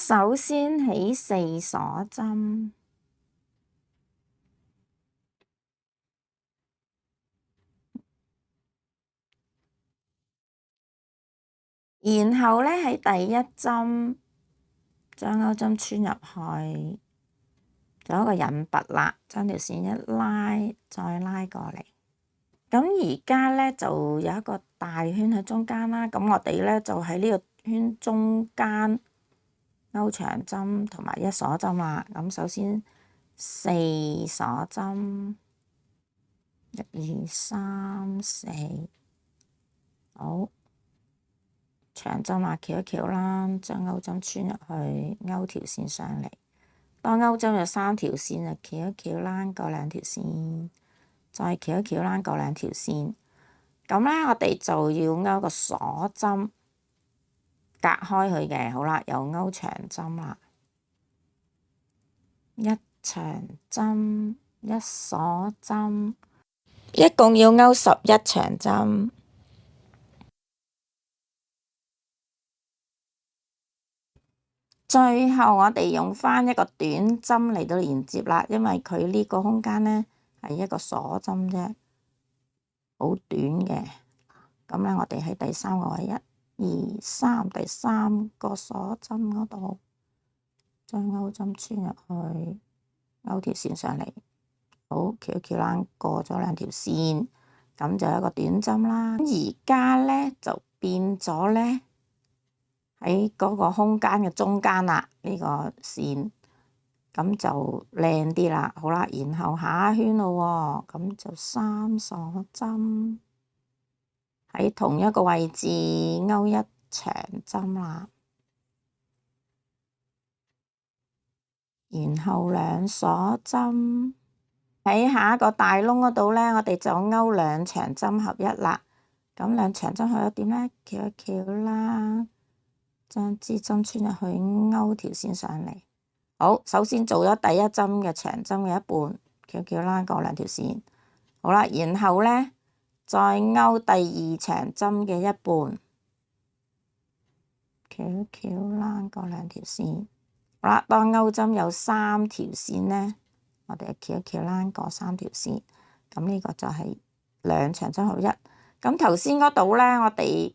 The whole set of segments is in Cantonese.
首先起4鎖針，然後呢，喺第一針將鈎針穿入去，就有一個引拔啦，將條線一拉，再拉過嚟。咁而家呢，就有一個大圈喺中間啦，咁我哋呢，就喺呢個圈中間鈎長針同埋1鎖針啦。咁首先4鎖針，1、2、3、4，好，長針啦，翹一翹啦，將鈎針穿入去，勾條線上嚟。當鈎針有3條線，就翹一翹啦，過2條線，再翹一翹啦，過2條線。咁呢，我哋就要勾個鎖針隔開佢嘅。好啦，又勾長針啦，1長針，1鎖針，一共要勾11長針。最後我哋用返一個短針嚟到連接啦，因為佢呢個空間呢係一個鎖針啫，好短嘅。咁呢，我哋喺第3個位，1、2、3，第3個鎖針嗰度，將鈎針穿入去，勾條線上嚟，好，翹一翹啦，過咗2條線，咁就有一個短針啦。而家呢，就變咗呢，喺嗰個空間嘅中間啦，呢個線，咁就靚啲啦。好啦，然後下一圈咯喎，咁就3鎖針，喺同一個位置勾1長針啦，然後2鎖針，喺下一個大窿嗰度呢，我哋就勾2長針合一啦。咁2長針合一點呢？翹一翹啦，將支針穿入去，勾條線上嚟。好，首先做咗第一針嘅長針嘅一半，翹一翹啦，過2條線。好啦，然後呢，再勾第2長針嘅一半，翹一翹啦，過2條線。好啦，當鈎針有3條線呢，我哋翹一翹啦，過3條線。咁呢個就係2長針合一。咁頭先嗰度呢，我哋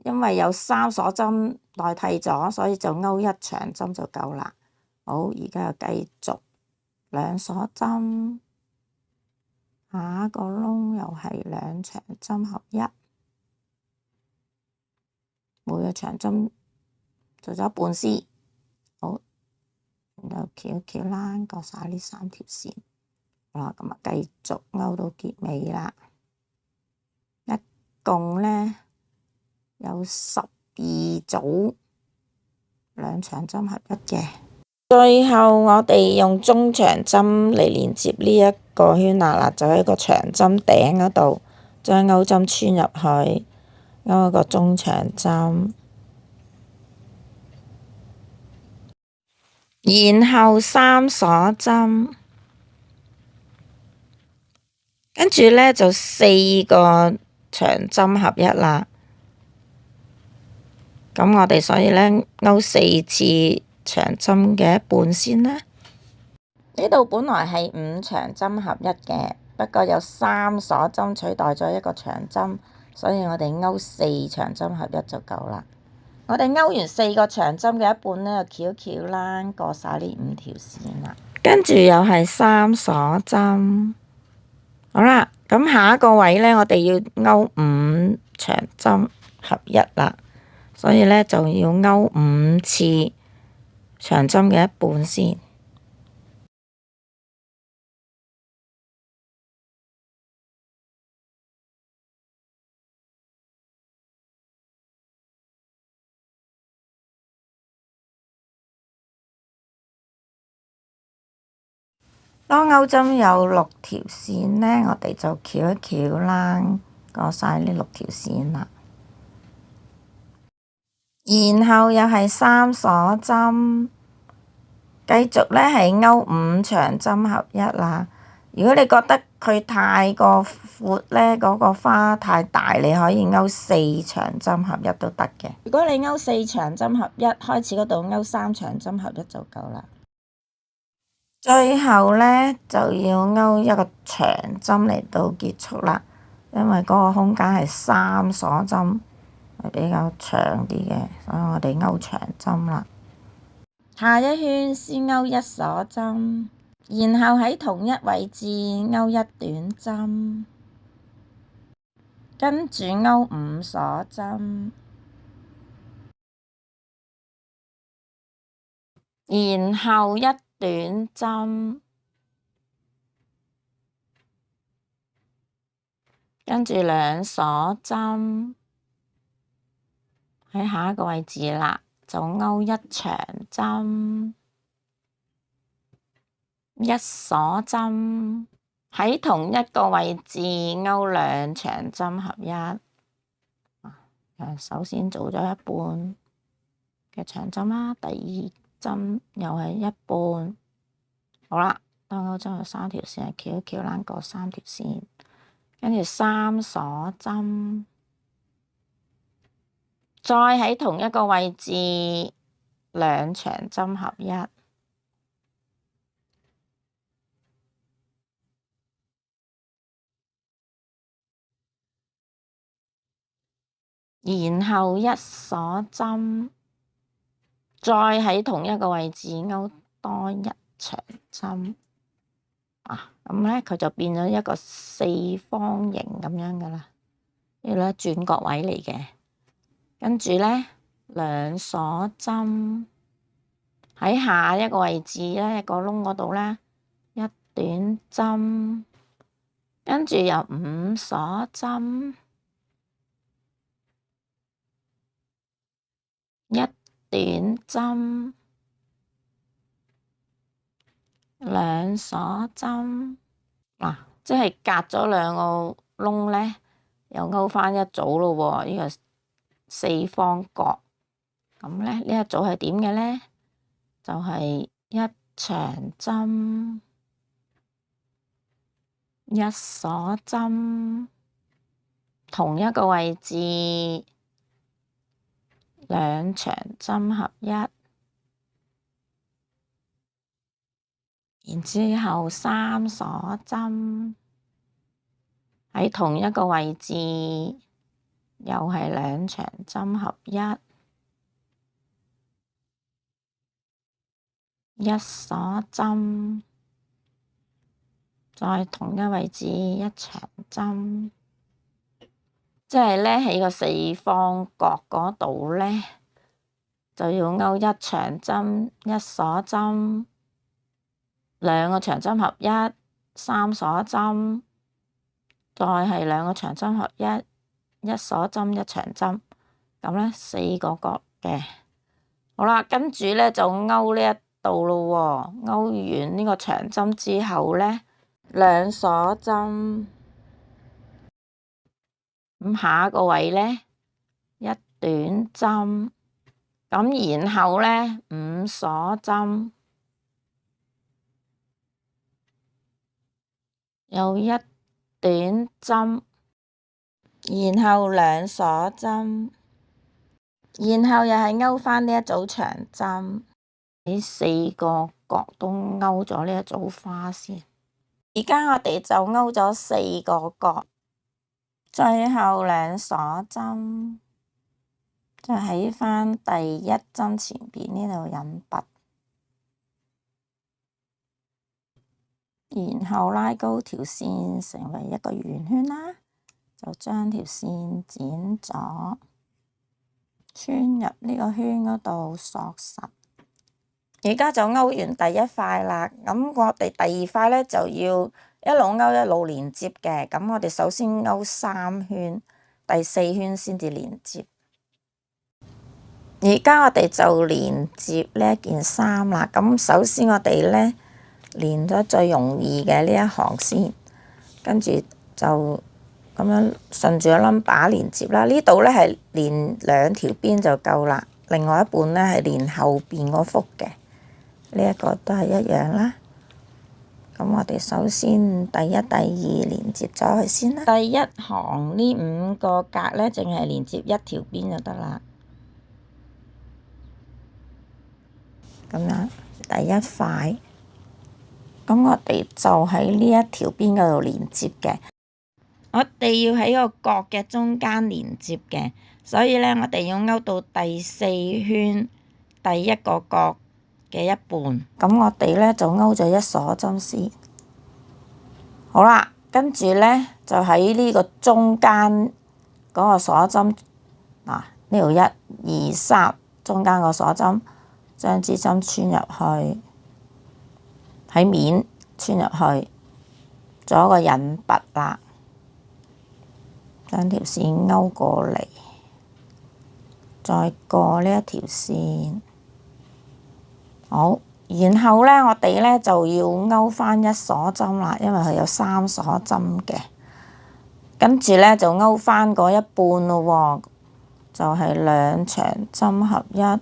因為有3鎖針代替咗，所以就勾1長針就夠啦。好，而家又繼續2鎖針，下一個窿又係2長針合一，每個長針做咗半絲。好，然後翹一翹啦，過晒呢3條線。好啦，咁啊繼續勾到結尾啦。一共呢，有12組2長針合一嘅。最後我哋用中長針嚟連接呢一個圈啦，就喺個長針頂嗰度，將鈎針穿入去，勾一個中長針，然後3鎖針，跟住呢，就4個長針合一啦。咁我哋所以呢，勾4次長針嘅一半先啦。呢度本來係5長針合一嘅，不過有3鎖針取代咗一個長針，所以我哋勾4長針合一就夠啦。我哋勾完4個長針嘅一半呢，就翹一翹啦，過晒呢5條線啦。跟住又係3鎖針。好啦，咁下一個位呢，我哋要勾5長針合一啦。所以呢，就要勾5次長針嘅一半先。當鈎針有6條線呢，我哋就翹一翹啦，過晒呢6條線啦。然後又係3鎖針，繼續呢係勾5長針合一啦。如果你覺得佢太過闊咧，嗰個花太大，你可以勾4長針合一都得嘅。如果你勾4長針合一，開始嗰度勾3長針合一就夠啦。最後咧就要勾一個長針嚟到結束啦，因為嗰個空間係3鎖針，係比較長啲嘅，所以我哋勾長針啦。下一圈先勾1鎖針，然後喺同一位置勾1短針，跟住勾5鎖針，然後1短針，跟住2鎖針，喺下一個位置啦，就勾1長針，1鎖針，喺同一個位置勾2長針合一。首先做咗一半嘅長針啦，第2針又係一半。好啦，當勾針有3條線，翹一翹攬過3條線，跟住3鎖針，再喺同一個位置2長針合一，然後1鎖針，再喺同一個位置勾多1長針。咁咧佢就變咗一個4方形咁樣噶啦，呢度咧轉角位嚟嘅。跟住咧2鎖針，喺下一個位置咧一個窿嗰度咧1短針，跟住又5鎖針，1短針，2鎖針。即係隔咗2個窿咧，又勾返一組咯喎。呢個4方角，咁咧呢一組係點嘅咧？就係1長針，1鎖針，同一個位置2長針合一，然之後3鎖針，喺同一個位置又係2長針合一鎖針，再同一位置1長針，即係咧喺個4方角嗰度咧，就要勾1長針1鎖針，2個長針合一3鎖針，再係2個長針合一1鎖針1長針，咁咧4個角嘅。好啦，跟住咧就勾呢一度咯喎，勾完呢個長針之後咧2鎖針，咁下一個位咧1短針，咁然後咧5鎖針，又1短針，然後2鎖針，然後又係勾返呢一組長針，喺4個角都勾咗呢一組花先。而家我哋就勾咗4個角，最後2鎖針，就喺返第1針前邊呢度引拔，然後拉高條線成為一個圓圈啦，就將條線剪咗，穿入呢個圈嗰度索實。而家就勾完第1塊啦，咁我哋第2塊咧就要一路勾一路連接嘅。咁我哋首先勾3圈，第4圈先至連接。而家我哋就連接呢一件衫啦。咁首先我哋咧連咗最容易嘅呢一行先，跟住就咁樣順住個冧把連接啦。呢度咧係連2條邊就夠啦，另外一半咧係連後邊嗰幅嘅。呢一個都係一樣啦，咁我哋首先第一、第二連接咗佢先啦。第一行呢5個格咧，淨係連接一條邊就得啦。咁樣第一塊，咁我哋就喺呢一條邊嗰度連接嘅。我哋要喺個角嘅中間連接嘅，所以咧我哋要勾到第4圈第一個角嘅一半。咁我哋咧就勾咗1鎖針先。好啦，跟住咧就喺呢個中間嗰個鎖針，嗱呢度1、2、3中間個鎖針，將支針穿入去，喺面穿入去，做一個引拔啦。將條線勾過嚟，再過呢一條線。好，然後咧，我哋咧就要勾返1鎖針啦，因為佢有3鎖針嘅。跟住咧就勾返嗰一半咯喎，就係2長針合一。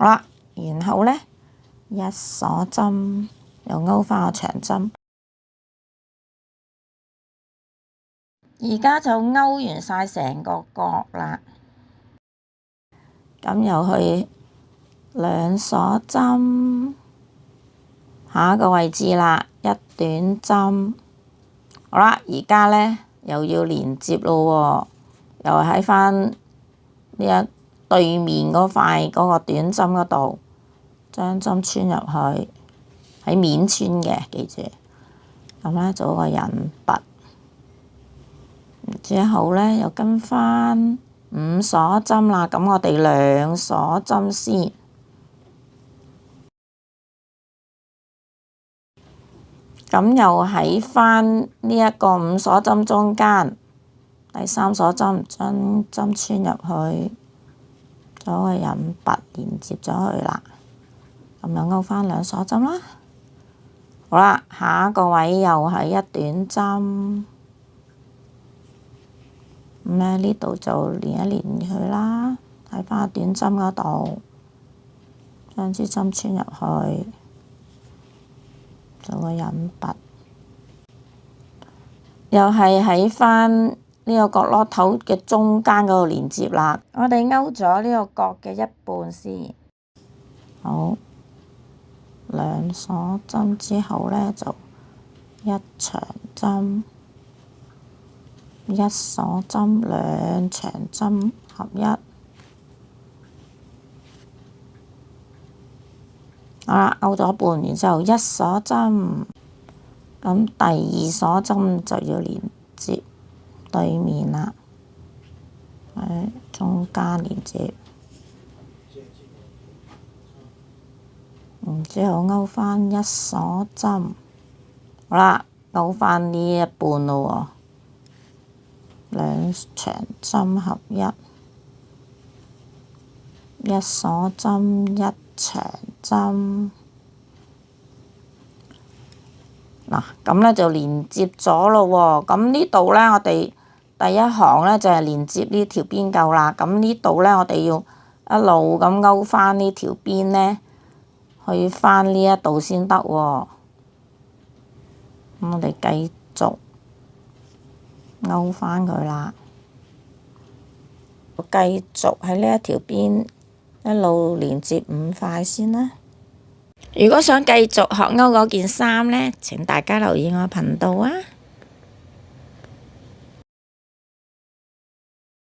好啦，然後咧1鎖針又勾返個長針，而家就勾完晒成個角啦。咁又去2鎖針，下一個位置啦，1短針。好啦，而家咧又要連接咯喎，又喺返呢一對面嗰塊嗰個短針嗰度，將針穿入去，喺面穿嘅，記住。咁咧做個引拔，然之後咧又跟返5鎖針啦。咁我哋2鎖針先，咁又喺返呢一個5鎖針中間，第3鎖針將針穿入去。做個引拔連接咗佢啦，咁樣勾返2鎖針啦。好啦，下一個位又係1短針，咁咧呢度就連一連佢啦，喺返短針嗰度，將支針穿入去，做個引拔，又係喺返呢個角落頭嘅中間嗰度連接啦。我哋勾咗呢個角嘅一半先。好，2鎖針之後咧就1長針、1鎖針、2長針合一。好啦，勾咗一半，然之後1鎖針，咁第2鎖針就要連接對面啦，喺中間連接，然之後勾返1鎖針，好啦，勾返呢一半咯喎，2長針合一，1鎖針1長針。嗱，咁咧就連接咗咯喎。咁呢度咧，我哋第一行咧就係連接呢條邊夠啦。咁呢度咧，我哋要一路咁勾返呢條邊咧，去返呢一度先得喎。咁我哋繼續勾返佢啦，繼續喺呢一條邊一路連接5塊先啦。如果想繼續學勾嗰件衫咧，請大家留意我頻道啊！